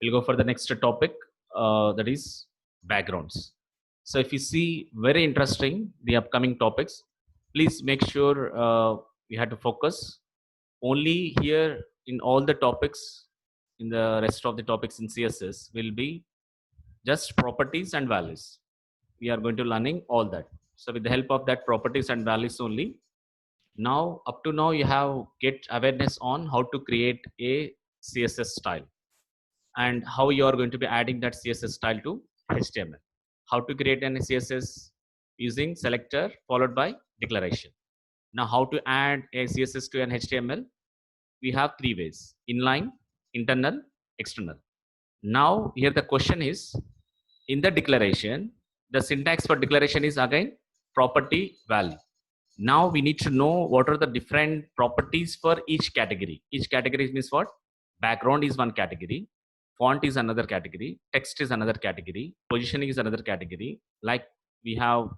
We'll go for the next topic, that is backgrounds. So if you see very interesting the upcoming topics, please make sure you have to focus only here. In all the topics, in the rest of the topics in CSS will be just properties and values. We are going to learning all that. So with the help of that properties and values only, now up to now you have get awareness on how to create a CSS style and how you are going to be adding that CSS style to HTML. How to create an CSS using selector followed by declaration. Now how to add a CSS to an HTML? We have three ways: inline, internal, external. Now here the question is, in the declaration, the syntax for declaration is again property value. Now we need to know what are the different properties for each category. Each category means what? Background is one category, font is another category, text is another category, positioning is another category. Like we have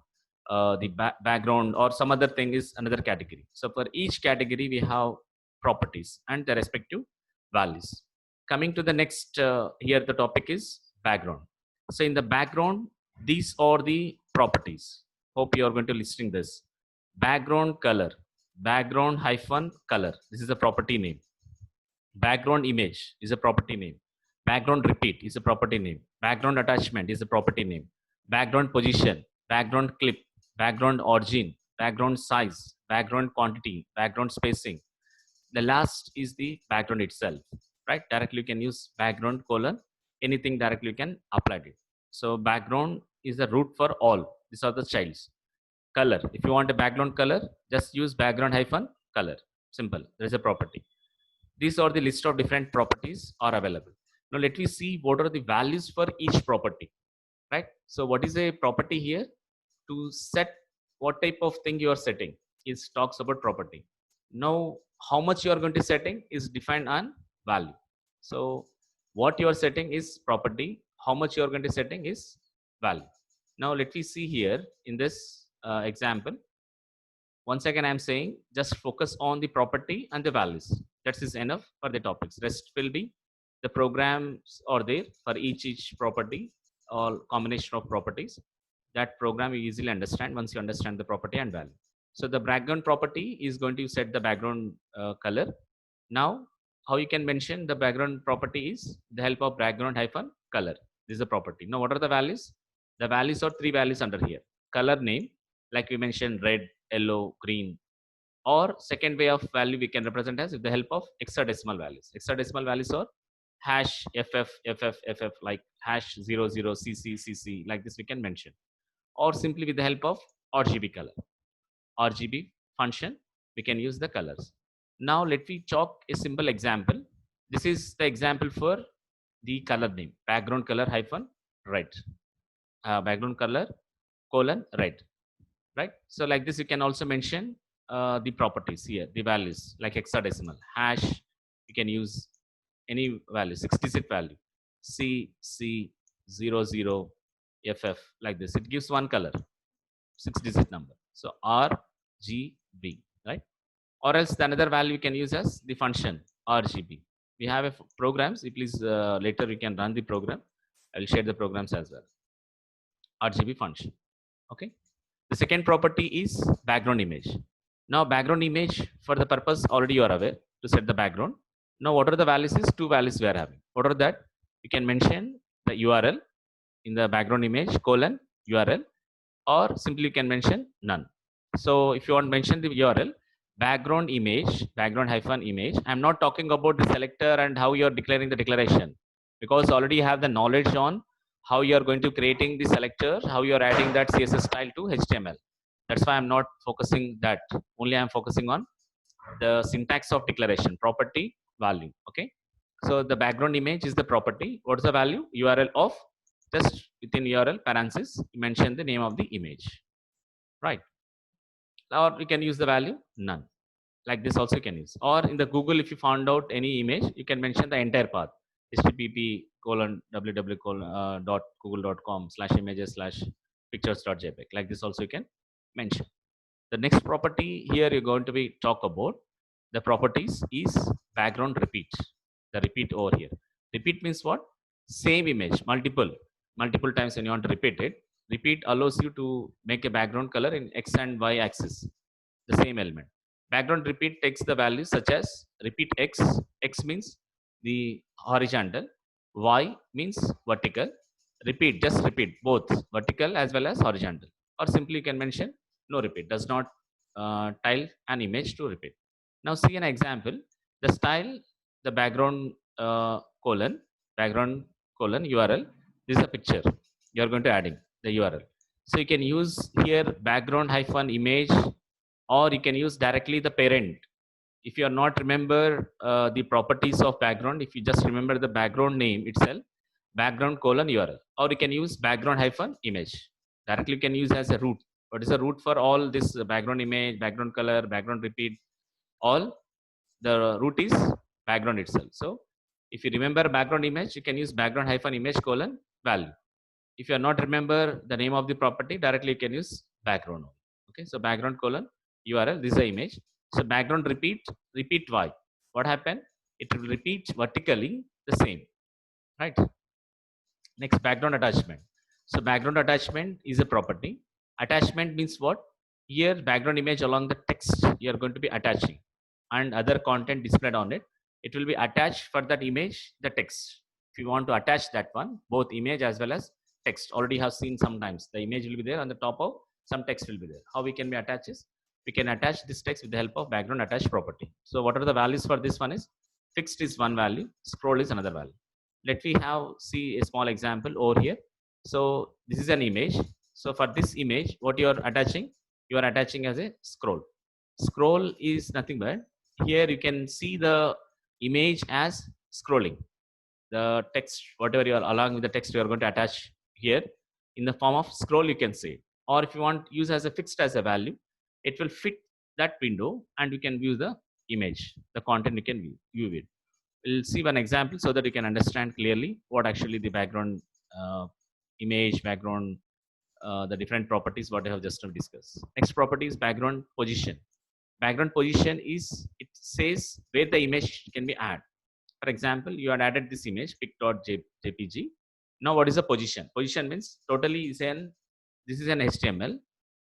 the background or some other thing is another category. So for each category we have properties and the respective values. Coming to the next, here the topic is background. So in the background, these are the properties. Hope you are going to listing this. Background color, background hyphen color, this is a property name. Background image is a property name. Background repeat is a property name. Background attachment is a property name. Background position, background clip, background origin, background size, background quantity, background spacing. The last is the background itself, right? Directly you can use background colon, anything directly you can apply it. So background is the root for all. These are the childs. Color, if you want a background color, just use background hyphen color. Simple, there is a property. These are the list of different properties are available. Now let me see what are the values for each property, right? So what is a property here? To set what type of thing you are setting is talks about property. Now how much you are going to setting is defined on value. So what you are setting is property, how much you are going to setting is value. Now let me see here in this example. Once again I'm saying just focus on the property and the values. That is enough for the topics. Rest will be the programs are there for each property or combination of properties. That program you easily understand once you understand the property and value. So the background property is going to set the background color. Now how you can mention the background property is the help of background hyphen color. This is a property. Now what are the values? The values are three values under here. Color name, like we mentioned, red, yellow, green. Or second way of value we can represent as with the help of hexadecimal values. Hexadecimal values are hash ff, like hash 00 cc, like this we can mention. Or simply with the help of RGB color, RGB function, we can use the colors. Now let me talk a simple example. This is the example for the color name, background color hyphen red, background color colon red, right? So like this you can also mention the properties here, the values like hexadecimal hash. You can use any value, 6-digit value, cc00 ff, like this. It gives one color, 6-digit number. So RGB, right? Or else the another value you can use as the function RGB. We have a programs. You please later you can run the program. I will share the programs as well. RGB function. Okay. The second property is background image. Now background image, for the purpose already you are aware to set the background. Now what are the values is two values we are having. What are that? You can mention the URL in the background image colon URL, or simply you can mention none. So if you want to mention the URL background image, background hyphen image, I'm not talking about the selector and how you are declaring the declaration, because already you have the knowledge on how you are going to creating the selector, how you are adding that CSS style to HTML. That's why I'm not focusing that. Only I'm focusing on the syntax of declaration, property, value. Okay. So the background image is the property. What's the value? URL of, just within URL parenthesis you mention the name of the image, right? Or we can use the value none, like this also you can use. Or in the Google, if you found out any image, you can mention the entire path, http://www dot google.com/images/pictures.jpg, like this also you can mention. The next property here you're going to be talk about the properties is background repeat. The repeat over here, repeat means what? same image multiple times when you want to repeat it. Repeat allows you to make a background color in X and Y axis, the same element. Background repeat takes the values such as repeat X. X means the horizontal, Y means vertical. Repeat, just repeat both vertical as well as horizontal, or simply you can mention no repeat, does not tile an image to repeat. Now see an example. The style, the background colon, background colon URL. This is a picture you are going to adding the URL. So you can use here background hyphen image, or you can use directly the parent. If you are not remember the properties of background, if you just remember the background name itself, background colon URL, or you can use background hyphen image. Directly you can use as a root. What is a root for all this background image, background color, background repeat, all the root is background itself. So if you remember background image, you can use background hyphen image colon value. If you are not remember the name of the property, directly you can use background. Okay, so background colon URL, this is the image. So background repeat, repeat Y. What happened? It will repeat vertically the same, right? Next, background attachment. So background attachment is a property. Attachment means what? Here background image along the text you are going to be attaching, and other content displayed on it. It will be attached for that image, the text. If you want to attach that one, both image as well as text. Already have seen sometimes the image will be there on the top of some text will be there. How we can be attaches? We can attach this text with the help of background attach property. So what are the values for this one is fixed is one value, scroll is another value. Let me have see a small example over here. So this is an image. So for this image, what you are attaching? You are attaching as a scroll. Scroll is nothing but here you can see the image as scrolling. The text, whatever you are along with the text, you are going to attach here in the form of scroll, you can say. Or if you want use as a fixed as a value, it will fit that window and you can view the image, the content you can view it. We'll see one example so that you can understand clearly what actually the background image, background, the different properties what I have just discussed. Next property is background position. Background position is, it says where the image can be added. For example, you had added this image pic.jpg. Now what is the position? Position means totally is an, this is an HTML.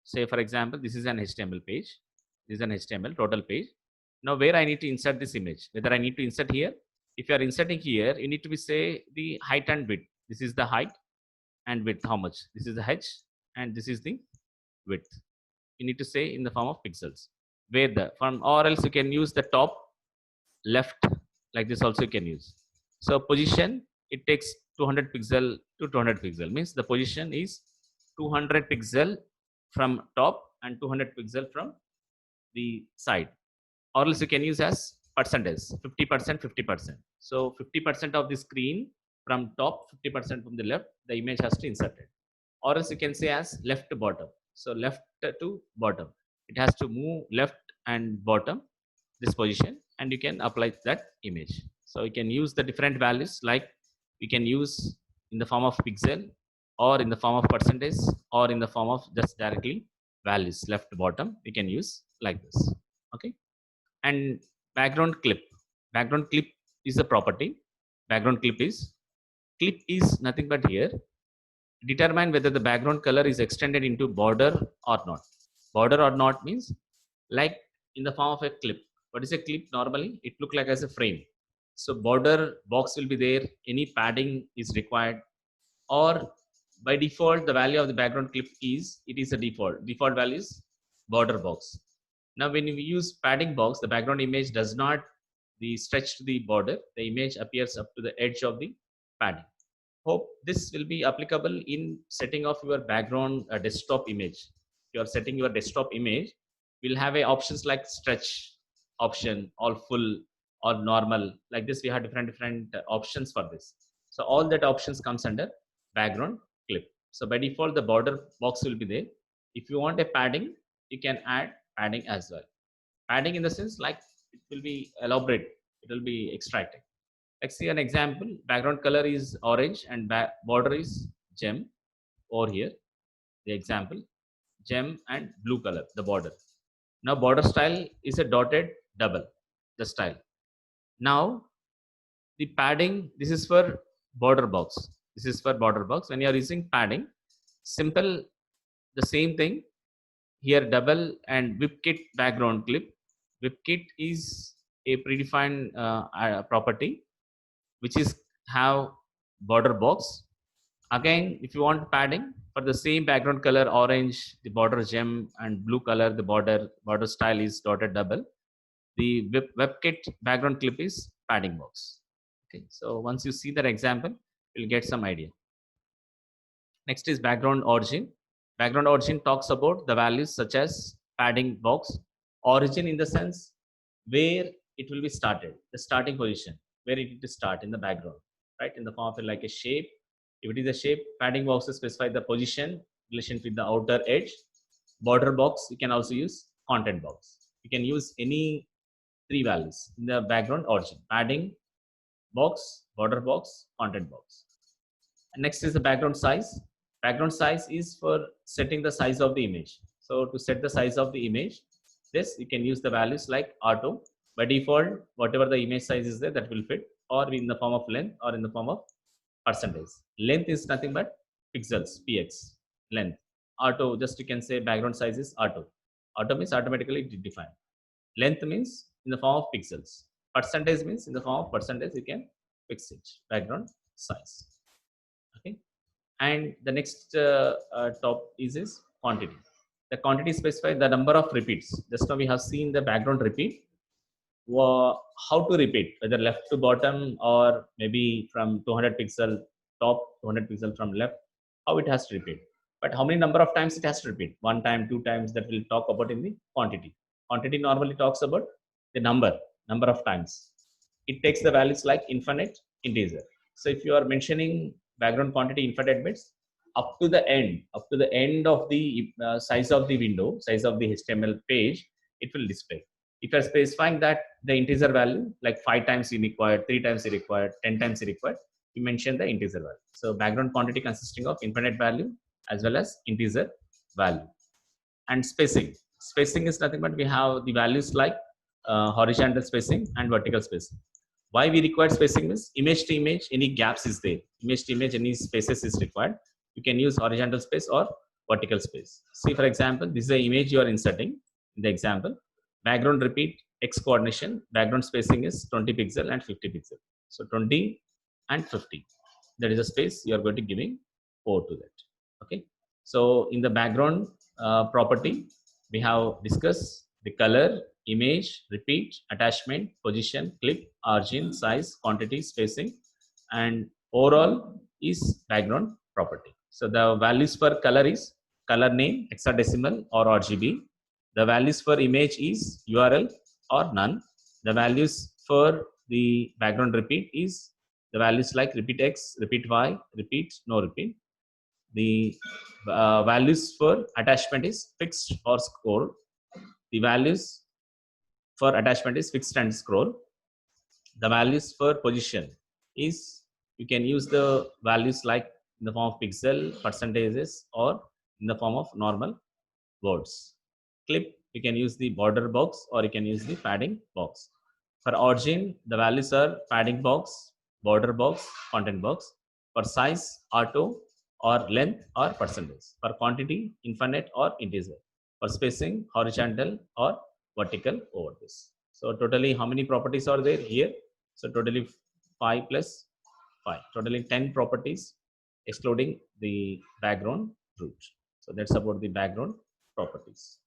Say for example, this is an HTML page. This is an HTML total page. Now where I need to insert this image, whether I need to insert here. If you are inserting here, you need to be say the height and width. This is the height and width, how much? This is the h and this is the width. You need to say in the form of pixels. Where the from, or else you can use the top left, like this also you can use. So position, it takes 200 pixel to 200 pixel, means the position is 200 pixel from top and 200 pixel from the side. Or else you can use as percentage, 50%, 50%. So 50% of the screen from top, 50% from the left, the image has to insert it. Or else you can say as left to bottom. So left to bottom, it has to move left and bottom this position, and you can apply that image. So you can use the different values, like you can use in the form of pixel, or in the form of percentage, or in the form of just directly values left to bottom. You can use like this. Okay. And background clip. Background clip is a property. Background clip is nothing but here determine whether the background color is extended into border or not. Border or not means like in the form of a clip. What is a clip? Normally it look like as a frame. So border box will be there. Any padding is required, or by default the value of the background clip is, it is a default value is border box. Now when you use padding box, the background image does not the stretch to the border. The image appears up to the edge of the padding. Hope this will be applicable in setting of your background desktop image. If you are setting your desktop image, we'll have a options like stretch option, all full or normal. Like this, we have different options for this. So all that options comes under background clip. So by default, the border box will be there. If you want a padding, you can add padding as well. Padding in the sense like it will be elaborate, it will be extracted. Let's see an example. Background color is orange and border is gem. Over here, the example, gem and blue color, the border. Now border style is a dotted double, the style. Now the padding, this is for border box. This is for border box. When you are using padding, simple, the same thing. Here double and WebKit background clip. WebKit is a predefined property which is have border box. Again, if you want padding for the same background color, orange, the border gem, and blue color, the border style is dotted double. The WebKit background clip is padding box. Okay, so once you see that example, you'll get some idea. Next is background origin. Background origin talks about the values such as padding box. Origin in the sense where it will be started, the starting position, where it will start in the background, right? In the form of like a shape. If it is a shape, padding boxes specify the position, relation with the outer edge. Border box, you can also use content box. You can use any three values in the background origin: padding box, border box, content box. And next is the background size. Background size is for setting the size of the image. So to set the size of the image, this you can use the values like auto. By default, whatever the image size is there, that will fit, or in the form of length, or in the form of percentage. Length is nothing but pixels, px, length. Auto, just you can say background size is auto. Auto means automatically defined. Length means in the form of pixels. Percentage means in the form of percentage, you can fix it. Background size. Okay. And the next top is quantity. The quantity specifies the number of repeats. Just now we have seen the background repeat. How to repeat, whether left to bottom or maybe from 200 pixel top, 200 pixel from left, how it has to repeat. But how many number of times it has to repeat? One time, two times, that we'll talk about in the quantity. Quantity normally talks about the number of times. It takes the values like infinite, integer. So if you are mentioning background quantity infinite bits, up to the end of the size of the window, size of the HTML page, it will display. If you're specifying that the integer value, like 5 times is required, 3 times is required, 10 times is required, you mention the integer value. So background quantity consisting of infinite value as well as integer value. And spacing. Spacing is nothing but we have the values like horizontal spacing and vertical spacing. Why we require spacing means image to image, any gaps is there. Image to image, any spaces is required. You can use horizontal space or vertical space. See, for example, this is the image you are inserting in the example. Background repeat, X coordination, background spacing is 20 pixel and 50 pixel. So 20 and 50. That is a space you are going to giving over to that. Okay. So in the background property, we have discussed the color, image, repeat, attachment, position, clip, origin, size, quantity, spacing, and overall is background property. So the values for color is color name, hexadecimal or RGB. The values for image is URL or none. The values for the background repeat is the values like repeat X, repeat Y, repeat, no repeat. The values for attachment is fixed or scroll. The values for attachment is fixed and scroll. The values for position is you can use the values like in the form of pixel, percentages, or in the form of normal words. Clip, you can use the border box or you can use the padding box. For origin, the values are padding box, border box, content box. For size, auto, or length or percentage. For quantity, infinite or integer. For spacing, horizontal or vertical over this. So totally how many properties are there here? So totally 5 plus 5. Totally 10 properties excluding the background root. So that's about the background properties.